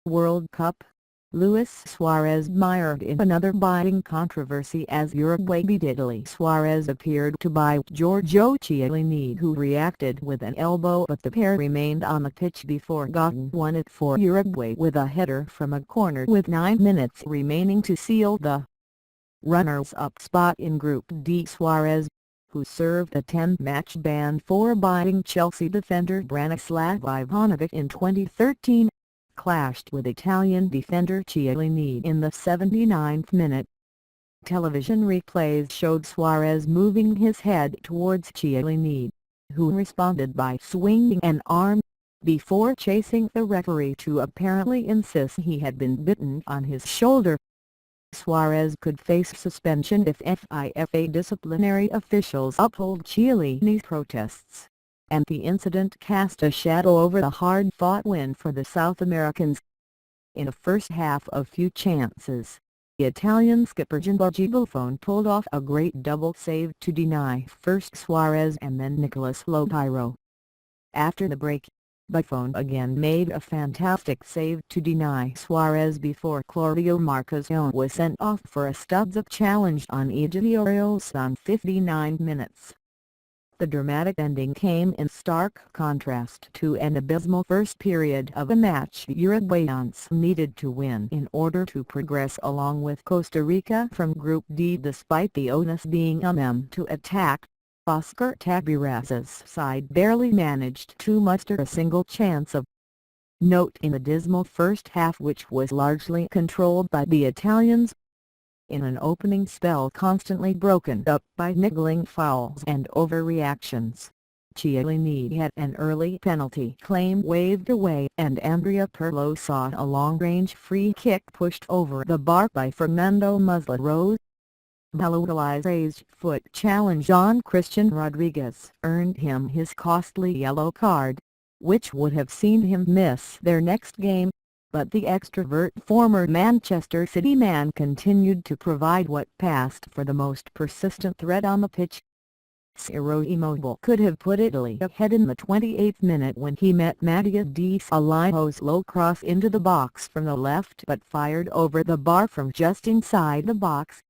World Cup, Luis Suarez mired in another biting controversy as Uruguay beat Italy. Suarez appeared to bite Giorgio Chiellini, who reacted with an elbow, but the pair remained on the pitch before Godin won it for Uruguay with a header from a corner with 9 minutes remaining to seal the runners-up spot in Group D. Suarez, who served a 10-match ban for biting Chelsea defender Branislav Ivanovic in 2013, clashed with Italian defender Chiellini in the 79th minute. Television replays showed Suarez moving his head towards Chiellini, who responded by swinging an arm, before chasing the referee to apparently insist he had been bitten on his shoulder. Suarez could face suspension if FIFA disciplinary officials uphold Chiellini's protests, and the incident cast a shadow over the hard-fought win for the South Americans. In the first half of few chances, the Italian skipper Giorgio Buffon pulled off a great double save to deny first Suarez and then Nicolas Lodeiro. After the break, Buffon again made a fantastic save to deny Suarez before Claudio Marcos was sent off for a studs-up challenge on Egidiorios on 59 minutes. The dramatic ending came in stark contrast to an abysmal first period of a match Uruguayans needed to win in order to progress along with Costa Rica from Group D. Despite the onus being on them to attack, Oscar Tabarez's side barely managed to muster a single chance of note in the dismal first half, which was largely controlled by the Italians. In an opening spell constantly broken up by niggling fouls and overreactions, Chiellini had an early penalty claim waved away, and Andrea Pirlo saw a long-range free kick pushed over the bar by Fernando Muslera. Balotelli's raised foot challenge on Christian Rodriguez earned him his costly yellow card, which would have seen him miss their next game, but the extrovert former Manchester City man continued to provide what passed for the most persistent threat on the pitch. Ciro Immobile could have put Italy ahead in the 28th minute when he met Mattia Di Salio's low cross into the box from the left, but fired over the bar from just inside the box.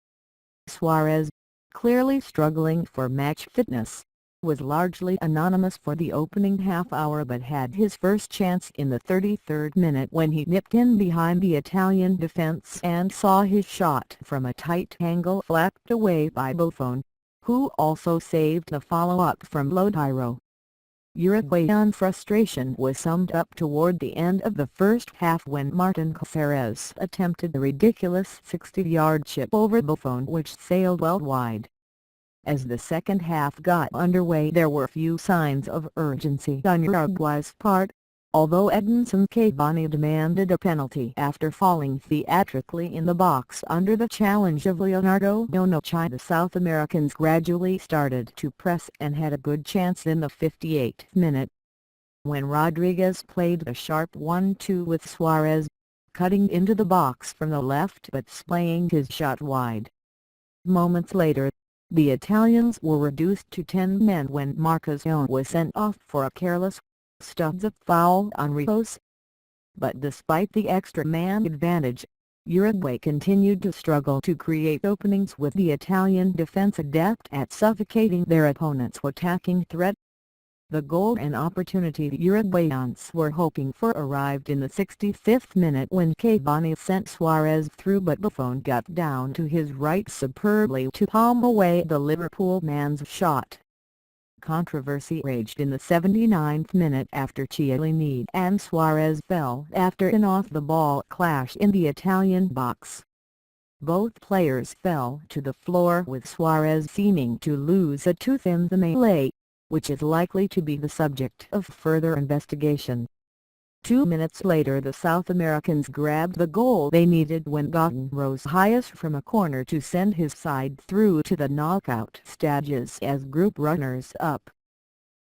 Suarez, clearly struggling for match fitness, was largely anonymous for the opening half-hour, but had his first chance in the 33rd minute when he nipped in behind the Italian defence and saw his shot from a tight angle flapped away by Buffon, who also saved the follow-up from Lodeiro. Uruguayan frustration was summed up toward the end of the first half when Martin Suarez attempted a ridiculous 60-yard chip over Buffon, which sailed well wide. As the second half got underway, there were few signs of urgency on Uruguay's part, although Edinson Cavani demanded a penalty after falling theatrically in the box under the challenge of Leonardo Bonucci. The South Americans gradually started to press and had a good chance in the 58th minute, when Rodriguez played a sharp 1-2 with Suarez, cutting into the box from the left but splaying his shot wide. Moments later, the Italians were reduced to 10 men when Marcos was sent off for a careless studs-up foul on Rios. But despite the extra man advantage, Uruguay continued to struggle to create openings, with the Italian defense adept at suffocating their opponent's attacking threat. The goal and opportunity the Uruguayans were hoping for arrived in the 65th minute when Cavani sent Suarez through, but Buffon got down to his right superbly to palm away the Liverpool man's shot. Controversy raged in the 79th minute after Chiellini and Suarez fell after an off-the-ball clash in the Italian box. Both players fell to the floor, with Suarez seeming to lose a tooth in the melee, which is likely to be the subject of further investigation. 2 minutes later, the South Americans grabbed the goal they needed when Godin rose highest from a corner to send his side through to the knockout stages as group runners-up.